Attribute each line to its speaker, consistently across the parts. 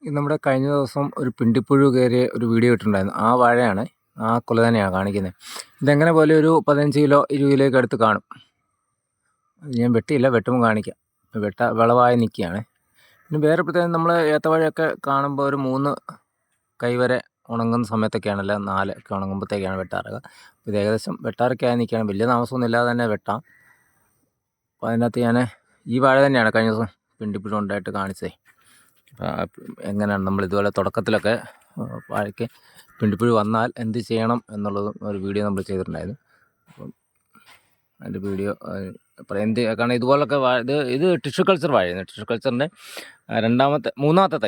Speaker 1: ഇത് നമ്മുടെ കഴിഞ്ഞ ദിവസം ഒരു പിണ്ടിപ്പുഴു കയറിയ ഒരു വീഡിയോ ഇട്ടിട്ടുണ്ടായിരുന്നു. ആ വാഴയാണ്, ആ കുല തന്നെയാണ് കാണിക്കുന്നത്. ഇതെങ്ങനെ പോലെ ഒരു 15 കിലോ 20 കിലോയ്ക്ക് അടുത്ത് കാണും. അത് ഞാൻ വെട്ടിയില്ല, വെട്ടുമ്പോൾ കാണിക്കാം. വിളവായി നിൽക്കുകയാണ്. പിന്നെ വേറെ പ്രത്യേകം നമ്മൾ ഏത്തവാഴയൊക്കെ കാണുമ്പോൾ ഒരു 3 കൈവരെ ഉണങ്ങുന്ന സമയത്തൊക്കെയാണല്ലോ, 4 ഒക്കെ ഉണങ്ങുമ്പോഴത്തേക്കാണ് വെട്ടാറുക. ഇത് ഏകദേശം വെട്ടാറൊക്കെ ആയി നിൽക്കുകയാണ്. വലിയ താമസമൊന്നും ഇല്ലാതെ തന്നെ വെട്ടാം. അപ്പോൾ അതിനകത്ത് ഞാൻ ഈ വാഴ തന്നെയാണ് കഴിഞ്ഞ ദിവസം പിണ്ടിപ്പുഴു ഉണ്ടായിട്ട് കാണിച്ചത്. എങ്ങനെയാണ് നമ്മൾ ഇതുപോലെ തുടക്കത്തിലൊക്കെ വാഴയ്ക്ക് പിണ്ടിപ്പുഴു വന്നാൽ എന്ത് ചെയ്യണം എന്നുള്ളതും ഒരു വീഡിയോ നമ്മൾ ചെയ്തിട്ടുണ്ടായിരുന്നു. അപ്പം അതിൻ്റെ വീഡിയോ കാരണം ഇതുപോലൊക്കെ ഇത് ടിഷ്യൂ കൾച്ചർ വാഴയാണ്. ടിഷ്യൂ കൾച്ചറിൻ്റെ മൂന്നാമത്തെ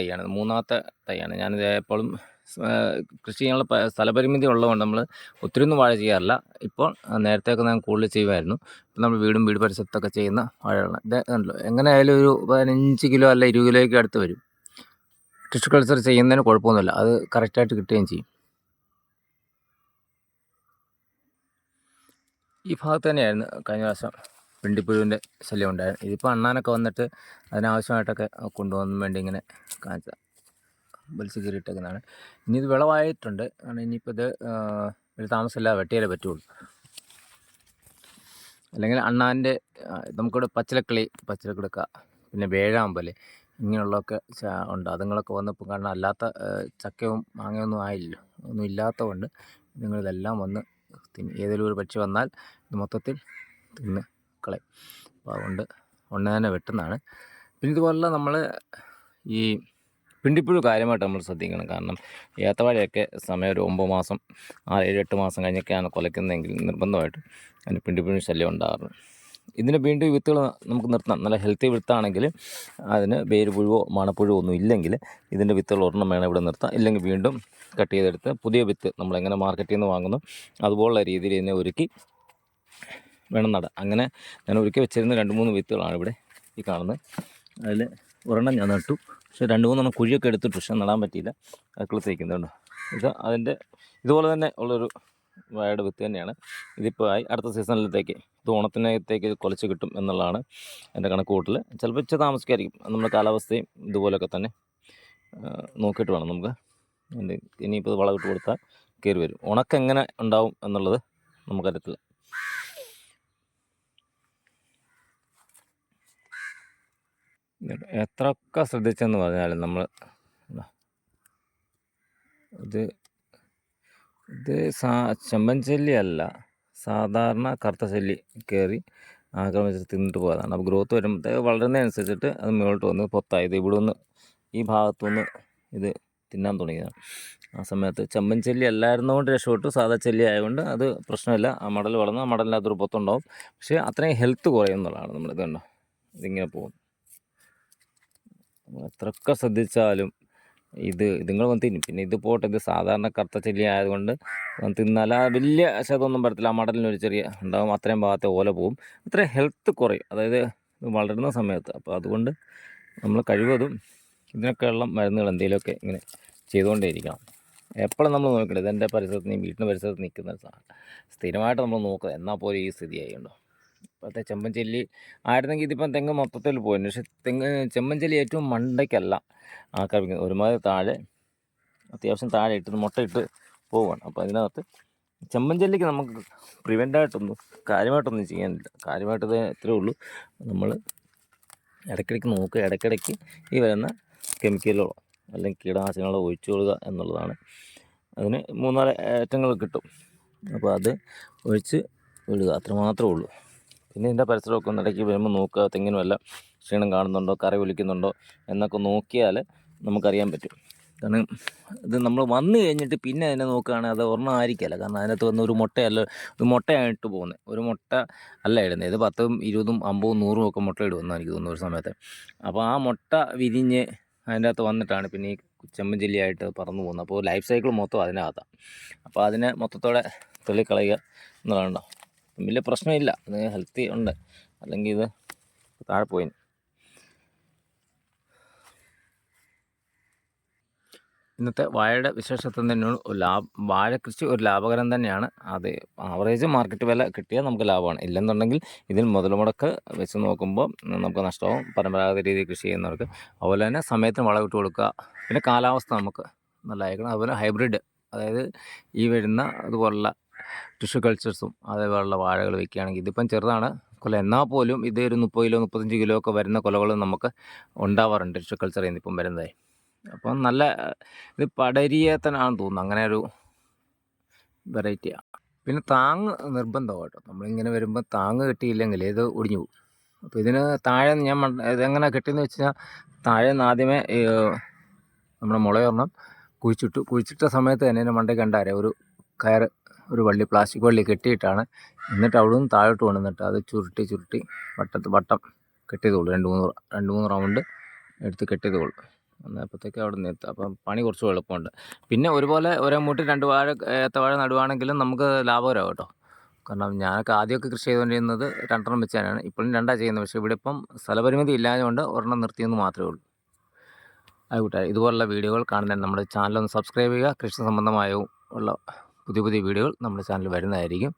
Speaker 1: തൈയാണ്. ഞാനിത് എപ്പോഴും കൃഷി ചെയ്യാനുള്ള സ്ഥലപരിമിതി ഉള്ളതുകൊണ്ട് നമ്മൾ ഒത്തിരി ഒന്നും വാഴ ചെയ്യാറില്ല. ഇപ്പോൾ നേരത്തെയൊക്കെ ഞാൻ കൂടുതൽ ചെയ്യുമായിരുന്നു. ഇപ്പം നമ്മൾ വീട് പരിസരത്തൊക്കെ ചെയ്യുന്ന വാഴകളാണ്. ഇത് കണ്ടല്ലോ, എങ്ങനെയായാലും ഒരു 15 കിലോ അല്ല 20 കിലോയ്ക്ക് അടുത്ത് വരും. ടിഷ്യൂ കൾച്ചർ ചെയ്യുന്നതിന് കുഴപ്പമൊന്നുമില്ല, അത് കറക്റ്റായിട്ട് കിട്ടുകയും ചെയ്യും. ഈ ഭാഗത്ത് തന്നെയായിരുന്നു കഴിഞ്ഞ പ്രാവശ്യം പിണ്ടിപ്പുഴുവിൻ്റെ ശല്യം ഉണ്ടായിരുന്നു. ഇതിപ്പോൾ അണ്ണാനൊക്കെ വന്നിട്ട് അതിനാവശ്യമായിട്ടൊക്കെ കൊണ്ടുപോകാൻ വേണ്ടി ഇങ്ങനെ കാണിച്ച വലിച്ച് കീറിയിട്ടേക്കുന്നതാണ്. ഇനി ഇത് വിളവായിട്ടുണ്ട്. കാരണം ഇനിയിപ്പോൾ ഇത് ഒരു താമസമില്ലാതെ വെട്ടിയാലേ പറ്റുള്ളൂ. അല്ലെങ്കിൽ അണ്ണാൻ്റെ നമുക്കിവിടെ പച്ചിലക്കിടുക്ക, പിന്നെ വേഴാമ്പൽ, ഇങ്ങനെയുള്ളതൊക്കെ ഉണ്ട്. അതുങ്ങളൊക്കെ വന്നപ്പോൾ കാരണം അല്ലാത്ത ചക്കയും മാങ്ങയൊന്നും ആയില്ലല്ലോ, ഒന്നും ഇല്ലാത്തതുകൊണ്ട് നിങ്ങളിതെല്ലാം വന്ന് ഏതെങ്കിലും ഒരു പക്ഷി വന്നാൽ ഇത് മൊത്തത്തിൽ തിന്ന് കളയും. അപ്പോൾ അതുകൊണ്ട് തന്നെ വെട്ടുന്നതാണ്. പിന്നെ ഇതുപോലുള്ള നമ്മൾ ഈ പിണ്ടിപ്പുഴു കാര്യമായിട്ട് നമ്മൾ ശ്രദ്ധിക്കണം. കാരണം ഏത്തവാഴയൊക്കെ സമയം ഒരു 9 മാസം 7-8 മാസം കഴിഞ്ഞൊക്കെയാണ് കുലയ്ക്കുന്നതെങ്കിൽ നിർബന്ധമായിട്ടും അതിന് പിണ്ടിപ്പുഴു ശല്യം ഉണ്ടാകാറുണ്ട്. ഇതിന് വീണ്ടും ഈ വിത്തുകൾ നമുക്ക് നിർത്താം. നല്ല ഹെൽത്തി വിത്താണെങ്കിൽ അതിന് വേരുപുഴുവോ മണപ്പുഴുവോ ഒന്നും ഇല്ലെങ്കിൽ ഇതിൻ്റെ വിത്തുകൾ ഒരെണ്ണം വേണം ഇവിടെ നിർത്താം. ഇല്ലെങ്കിൽ വീണ്ടും കട്ട് ചെയ്തെടുത്ത് പുതിയ വിത്ത് നമ്മളെങ്ങനെ മാർക്കറ്റിൽ നിന്ന് വാങ്ങുന്നു അതുപോലുള്ള രീതിയിൽ ഇതിനെ ഒരുക്കി വേണം നടാൻ. അങ്ങനെ ഞാൻ ഒരുക്കി വെച്ചിരുന്ന 2-3 വിത്തുകളാണ് ഇവിടെ ഈ കാണുന്നത്. അതിൽ ഒരെണ്ണം ഞാൻ നട്ടു, പക്ഷേ 2-3 കുഴിയൊക്കെ എടുത്തിട്ട് പക്ഷേ നടാൻ പറ്റിയില്ല. അത് കിളിത്തേക്കുന്നുണ്ട്. ഇത് അതിൻ്റെ ഇതുപോലെ തന്നെ ഉള്ളൊരു വാഴയുടെ വിത്ത് തന്നെയാണ്. ഇതിപ്പോൾ ആയി, അടുത്ത സീസണിലത്തേക്ക് ഇത് ഓണത്തിനകത്തേക്ക് കുലച്ച് കിട്ടും എന്നുള്ളതാണ് എൻ്റെ കണക്ക് കൂട്ടൽ. ചിലപ്പോൾ ഇച്ചിരി താമസിക്കായിരിക്കും. നമ്മുടെ കാലാവസ്ഥയും ഇതുപോലൊക്കെ തന്നെ നോക്കിയിട്ട് വേണം നമുക്ക്. ഇനിയിപ്പോൾ വളമിട്ട് കൊടുത്താൽ കയറി വരും. ഉണക്കെങ്ങനെ ഉണ്ടാവും എന്നുള്ളത് നമുക്കറിയത്തില്ല. എത്രയൊക്കെ ശ്രദ്ധിച്ചെന്ന് പറഞ്ഞാലും നമ്മൾ ഇത് ചെമ്പൻചെല്ലി അല്ല, സാധാരണ കറുത്ത ചെല്ലി കയറി ആക്രമിച്ച് തിന്നിട്ട് പോയതാണ്. അപ്പോൾ ഗ്രോത്ത് വരുമ്പോഴത്തേക്ക് വളരുന്നതനുസരിച്ചിട്ട് അത് മുകളിലോട്ട് വന്ന് പൊത്തായത് ഇവിടെ നിന്ന് ഈ ഭാഗത്തുനിന്ന് ഇത് തിന്നാൻ തുടങ്ങിയതാണ്. ആ സമയത്ത് ചെമ്പൻചെല്ലി അല്ലായിരുന്നുകൊണ്ട് രക്ഷപ്പെട്ടു. സാധാ ചെല്ലി ആയതുകൊണ്ട് അത് പ്രശ്നമില്ല. ആ മടൽ വളർന്ന് ആ മടലിനകത്തൊരു പൊത്തുണ്ടാവും. പക്ഷേ അത്രയും ഹെൽത്ത് കുറയുന്നതാണ് നമ്മളിത് കണ്ടോ, ഇതിങ്ങനെ പോകും. എത്രയൊക്കെ ശ്രദ്ധിച്ചാലും ഇതുങ്ങൾ വന്ന് തിന്നും. പിന്നെ ഇത് പോട്ടെ, ഇത് സാധാരണ കറുത്ത ചെല്ലി ആയതുകൊണ്ട് തിന്നാൽ വലിയ ശതമൊന്നും പറ്റത്തില്ല. ആ മടലിനൊരു ചെറിയ ഉണ്ടാകും, അത്രയും ഭാഗത്തെ ഓല പോവും. അത്രയും ഹെൽത്ത് കുറയും, അതായത് വളരുന്ന സമയത്ത്. അപ്പോൾ അതുകൊണ്ട് നമ്മൾ കഴിവതും ഇതിനൊക്കെയുള്ള മരുന്നുകൾ എന്തെങ്കിലുമൊക്കെ ഇങ്ങനെ ചെയ്തുകൊണ്ടേയിരിക്കണം. എപ്പോഴും നമ്മൾ നോക്കണം. ഇതെൻ്റെ പരിസരത്ത് വീട്ടിൻ്റെ പരിസരത്ത് നിൽക്കുന്ന സ്ഥിരമായിട്ട് നമ്മൾ നോക്കുക. എന്നാൽ പോലും ഈ സ്ഥിതിയായിണ്ടോ. ഇപ്പോഴത്തെ ചെമ്പൻചെല്ലി ആയിരുന്നെങ്കിൽ ഇതിപ്പം തെങ്ങ് മൊത്തത്തിൽ പോയിരുന്നു. പക്ഷേ ചെമ്പൻചെല്ലി ഏറ്റവും മണ്ടയ്ക്കല്ല ആക്രമിക്കുന്നത്, ഒരുമാതിരി താഴെ, അത്യാവശ്യം താഴെ ഇട്ട് മുട്ടയിട്ട് പോവുകയാണ്. അപ്പോൾ അതിനകത്ത് ചെമ്പൻചെല്ലിക്ക് നമുക്ക് കാര്യമായിട്ടൊന്നും ചെയ്യാനില്ല. കാര്യമായിട്ടത് ഇത്രയേ ഉള്ളൂ. നമ്മൾ ഇടയ്ക്കിടയ്ക്ക് നോക്കുക, ഇടയ്ക്കിടയ്ക്ക് ഈ വരുന്ന കെമിക്കലുകളോ അല്ലെങ്കിൽ കീടനാശിനികളോ ഒഴിച്ചു കൊടുക്കുക എന്നുള്ളതാണ്. അതിന് 3-4 ഐറ്റങ്ങൾ കിട്ടും. അപ്പോൾ അത് ഒഴിച്ച് വിടുക, അത്രമാത്രമേ ഉള്ളൂ. പിന്നെ ഇതിൻ്റെ പരിസരമൊക്കെ ഒന്ന് ഇടയ്ക്ക് വരുമ്പോൾ നോക്കുക, തെങ്ങിനും വല്ല ക്ഷീണം കാണുന്നുണ്ടോ, കറി ഒലിക്കുന്നുണ്ടോ എന്നൊക്കെ നോക്കിയാൽ നമുക്കറിയാൻ പറ്റും. കാരണം ഇത് നമ്മൾ വന്നു കഴിഞ്ഞിട്ട് പിന്നെ അതിനെ നോക്കുകയാണെങ്കിൽ അത് ഒരെണ്ണം ആയിരിക്കില്ല. കാരണം അതിനകത്ത് വന്ന് ഒരു മുട്ടയായിട്ട് പോകുന്നത്. ഒരു മുട്ട അല്ല ഇടുന്നത്. ഇത് 10, 20, 50, 100 ഒക്കെ മുട്ട ഇടുമെന്നാണ് എനിക്ക് തോന്നുന്നു ഒരു സമയത്ത്. അപ്പോൾ ആ മുട്ട വിരിഞ്ഞ് അതിൻ്റെ അകത്ത് വന്നിട്ടാണ് പിന്നെ ഈ ചെമ്പൻചെല്ലിയായിട്ട് പറന്നു പോകുന്നത്. അപ്പോൾ ലൈഫ് സൈക്കിൾ മൊത്തം അതിനകത്താണ്. അപ്പോൾ അതിനെ മൊത്തത്തോടെ തള്ളിക്കളയുക എന്നുള്ളതാണ്. വലിയ പ്രശ്നമില്ല, അത് ഹെൽത്തി ഉണ്ട്. അല്ലെങ്കിൽ ഇത് താഴെ പോയി. ഇന്നത്തെ വാഴയുടെ വിശേഷത്വം തന്നെയാണ് വാഴ കൃഷി ഒരു ലാഭകരം തന്നെയാണ്. അത് ആവറേജ് മാർക്കറ്റ് വില കിട്ടിയാൽ നമുക്ക് ലാഭമാണ്. ഇല്ലെന്നുണ്ടെങ്കിൽ ഇതിൽ മുതൽ മുടക്ക് വെച്ച് നോക്കുമ്പോൾ നമുക്ക് നഷ്ടമാവും പരമ്പരാഗത രീതിയിൽ കൃഷി ചെയ്യുന്നവർക്ക്. അതുപോലെ തന്നെ സമയത്തിന് വളമിട്ട് കൊടുക്കുക. പിന്നെ കാലാവസ്ഥ നമുക്ക് നല്ലതായിരിക്കണം. അതുപോലെ ഹൈബ്രിഡ്, അതായത് ഈ വരുന്ന അതുപോലുള്ള ടിഷ്യൂ കൾച്ചേഴ്സും അതേപോലുള്ള വാഴകൾ വയ്ക്കുകയാണെങ്കിൽ ഇതിപ്പം ചെറുതാണ് കൊല, എന്നാൽ പോലും ഇത് ഒരു 30 കിലോ 35 കിലോ ഒക്കെ വരുന്ന കൊലകൾ നമുക്ക് ഉണ്ടാവാറുണ്ട് ടിഷ്യൂ കൾച്ചറിൽ നിന്ന് ഇപ്പം വരുന്നതായി. അപ്പം നല്ല ഇത് പടരിയേത്തനാണെന്ന് തോന്നുന്നു, അങ്ങനെ ഒരു വെറൈറ്റിയാണ്. പിന്നെ താങ്ങ് നിർബന്ധമാണ് കേട്ടോ. നമ്മളിങ്ങനെ വരുമ്പോൾ താങ്ങ് കിട്ടിയില്ലെങ്കിൽ ഇത് ഒടിഞ്ഞു പോകും. അപ്പോൾ ഇതിന് താഴെ ഇതെങ്ങനെ കെട്ടിയെന്ന് വെച്ച് കഴിഞ്ഞാൽ താഴെ നിന്ന് ആദ്യമേ നമ്മുടെ മുളയൊരെണ്ണം കുഴിച്ചിട്ട സമയത്ത് തന്നെ എൻ്റെ മണ്ടയ്ക്ക് കണ്ടാരെ ഒരു കയറ്, ഒരു വള്ളി, പ്ലാസ്റ്റിക് വള്ളി കെട്ടിയിട്ടാണ്. എന്നിട്ട് അവിടെ നിന്ന് താഴോട്ട് കൊണ്ടുവന്നിട്ട് അത് ചുരുട്ടി വട്ടം കെട്ടിയതുള്ളൂ. 2-3 റൗണ്ട് എടുത്ത് കെട്ടിയതുള്ളൂ. അന്നപ്പോഴത്തേക്ക് അവിടെ നിന്ന് എത്തും. അപ്പം പണി കുറച്ച് എളുപ്പമുണ്ട്. പിന്നെ ഒരുപോലെ ഒരേ മൂട്ടി 2 ഏത്തവാഴ നടുവാണെങ്കിലും നമുക്ക് ലാഭകരമാവും കേട്ടോ. കാരണം ഞാനൊക്കെ ആദ്യമൊക്കെ കൃഷി ചെയ്തുകൊണ്ടിരുന്നത് 2 വെച്ച് തന്നെയാണ്. ഇപ്പോഴും 2 ചെയ്യുന്നത്. പക്ഷേ ഇവിടെ ഇപ്പം സ്ഥലപരിമിതി ഇല്ലാഞ്ഞുകൊണ്ട് ഒരെണ്ണം നിർത്തിയെന്ന് മാത്രമേ ഉള്ളൂ. ആയിക്കോട്ടെ, ഇതുപോലുള്ള വീഡിയോകൾ കാണുന്നതിന് നമ്മുടെ ചാനലൊന്ന് സബ്സ്ക്രൈബ് ചെയ്യുക. കൃഷി സംബന്ധമായ ഉള്ള പുതിയ വീഡിയോകൾ നമ്മുടെ ചാനലിൽ വരുന്നതായിരിക്കും.